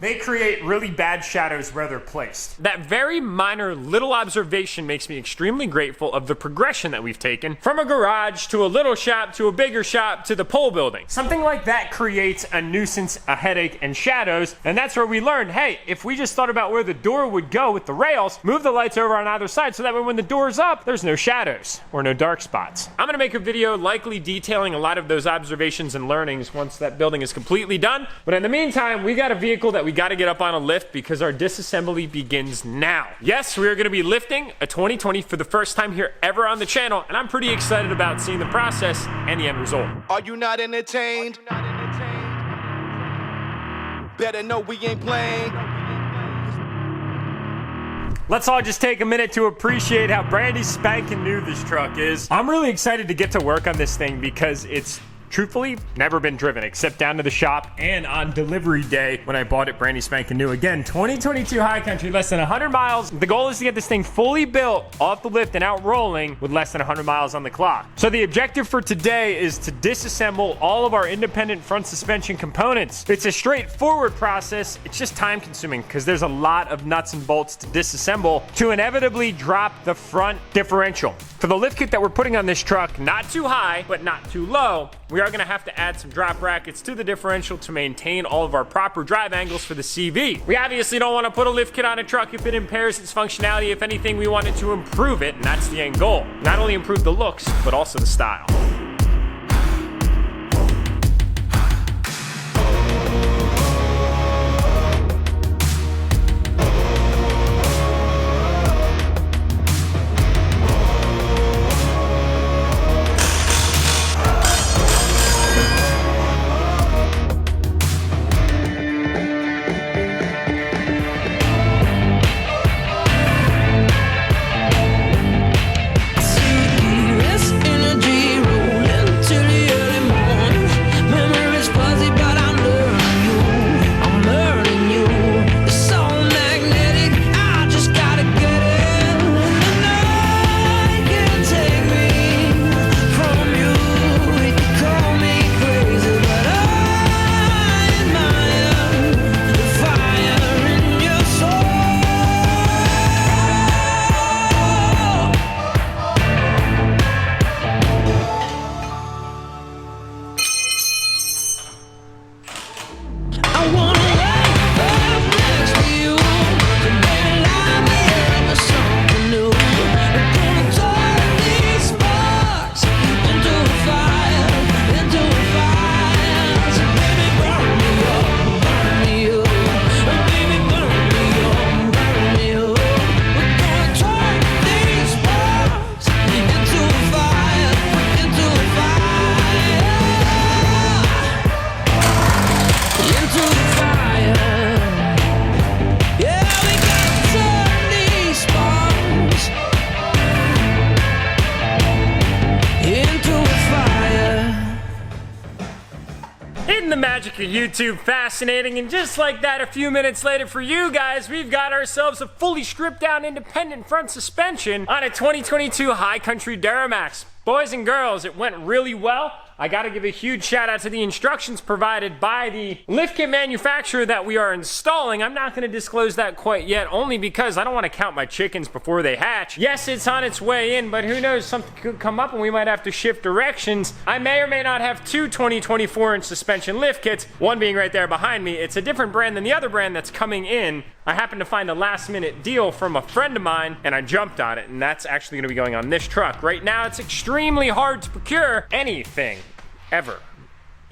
they create really bad shadows where they're placed. That very minor little observation makes me extremely grateful of the progression that we've taken from a garage to a little shop to a bigger shop to the pole building. Something like that creates a nuisance, a headache, and shadows, and that's where we learned, hey, if we just thought about where the door would go with the rails, move the lights over on either side so that way when the door's up, there's no shadows or no dark spots. I'm gonna make a video likely detailing a lot of those observations and learnings once that building is completely done, but in the meantime, we got a vehicle that we gotta get up on a lift because our disassembly begins now. Yes, we are gonna be lifting a 2020 for the first time here ever on the channel, and I'm pretty excited about seeing the process and the end result. Are you not entertained? Better know we ain't playing. Let's all just take a minute to appreciate how brandy spanking new this truck is. I'm really excited to get to work on this thing because it's truthfully never been driven except down to the shop and on delivery day when I bought it brandy spanking new. Again, 2022 High Country, less than 100 miles. The goal is to get this thing fully built off the lift and out rolling with less than 100 miles on the clock. So the objective for today is to disassemble all of our independent front suspension components. It's a straightforward process. It's just time consuming because there's a lot of nuts and bolts to disassemble to inevitably drop the front differential. For the lift kit that we're putting on this truck, not too high, but not too low, we are gonna have to add some drop brackets to the differential to maintain all of our proper drive angles for the CV. We obviously don't wanna put a lift kit on a truck if it impairs its functionality. If anything, we want it to improve it, and that's the end goal. Not only improve the looks, but also the style. The magic of YouTube fascinating, and just like that, a few minutes later for you guys, we've got ourselves a fully stripped down independent front suspension on a 2022 High Country DURTYMAX. Boys and girls, it went really well. I gotta give a huge shout out to the instructions provided by the lift kit manufacturer that we are installing. I'm not gonna disclose that quite yet, only because I don't wanna count my chickens before they hatch. Yes, it's on its way in, but who knows, something could come up and we might have to shift directions. I may or may not have two 2024-inch suspension lift kits, one being right there behind me. It's a different brand than the other brand that's coming in. I happened to find a last-minute deal from a friend of mine, and I jumped on it, and that's actually gonna be going on this truck. Right now, it's extremely hard to procure anything, ever.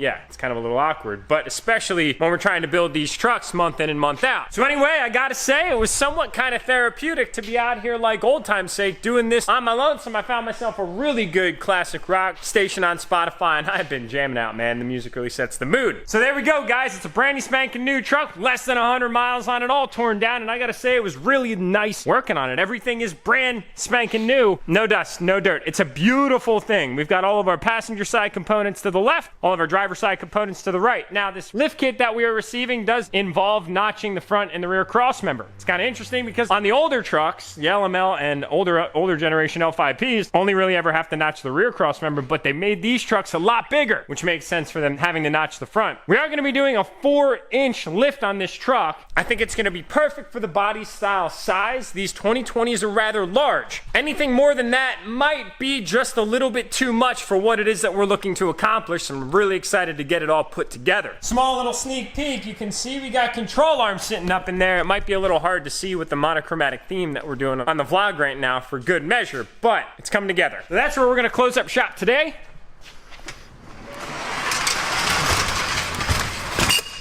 Yeah, it's kind of a little awkward, but especially when we're trying to build these trucks month in and month out. So anyway, I gotta say, it was somewhat kind of therapeutic to be out here like old time's sake doing this on my lonesome. I found myself a really good classic rock station on Spotify, and I've been jamming out, man. The music really sets the mood. So there we go, guys. It's a brand spanking new truck, less than 100 miles on it, all torn down, and I gotta say, it was really nice working on it. Everything is brand spanking new. No dust, no dirt. It's a beautiful thing. We've got all of our passenger side components to the left, all of our driver driver's side components to the right. Now, this lift kit that we are receiving does involve notching the front and the rear cross member. It's kind of interesting because on the older trucks, the LML and older generation L5Ps only really ever have to notch the rear cross member, but they made these trucks a lot bigger, which makes sense for them having to notch the front. We are going to be doing a 4-inch lift on this truck. I think it's going to be perfect for the body style size. These 2020s are rather large. Anything more than that might be just a little bit too much for what it is that we're looking to accomplish. I'm really excited to get it all put together. Small little sneak peek. You can see we got control arms sitting up in there. It might be a little hard to see with the monochromatic theme that we're doing on the vlog right now for good measure, but it's coming together. So that's where we're going to close up shop today.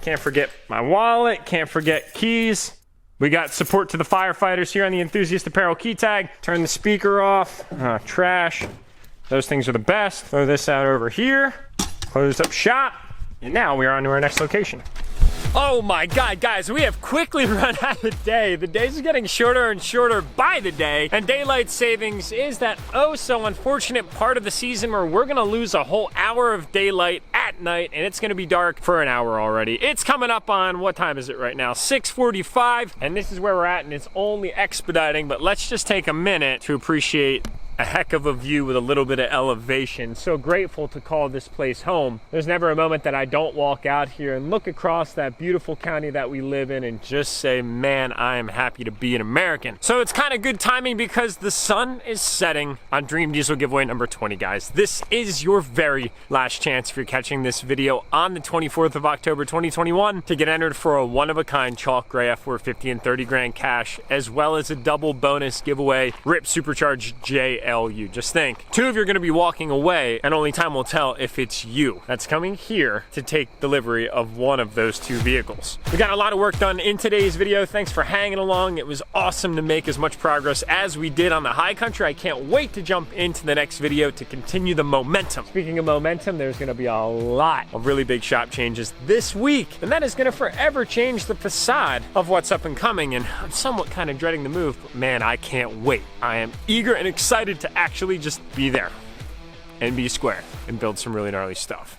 Can't forget my wallet, can't forget keys. We got support to the firefighters here on the Enthusiast Apparel key tag. Turn the speaker off, trash. Those things are the best. Throw this out over here, close up shop, and now we are on to our next location. Oh my God, guys, we have quickly run out of day. The days are getting shorter and shorter by the day, and daylight savings is that oh so unfortunate part of the season where we're gonna lose a whole hour of daylight at night, and it's gonna be dark for an hour already. It's coming up on, what time is it right now? 6:45, and this is where we're at, and it's only expediting, but let's just take a minute to appreciate a heck of a view with a little bit of elevation. So grateful to call this place home. There's never a moment that I don't walk out here and look across that beautiful county that we live in and just say, man, I am happy to be an American. So it's kind of good timing because the sun is setting on Dream Diesel giveaway number 20, guys. This is your very last chance if you're catching this video on the 24th of October 2021 to get entered for a one-of-a-kind chalk gray F450 and 30 grand cash, as well as a double bonus giveaway RIP Supercharged JLU. Just think, 2 of you are going to be walking away, and only time will tell if it's you that's coming here to take delivery of one of those 2 vehicles. We got a lot of work done in today's video. Thanks for hanging along. It was awesome to make as much progress as we did on the high country. I can't wait to jump into the next video to continue the momentum. Speaking of momentum, there's going to be a lot of really big shop changes this week, and that is going to forever change the facade of what's up and coming, and I'm somewhat kind of dreading the move, but man, I can't wait. I am eager and excited to actually just be there and be square and build some really gnarly stuff.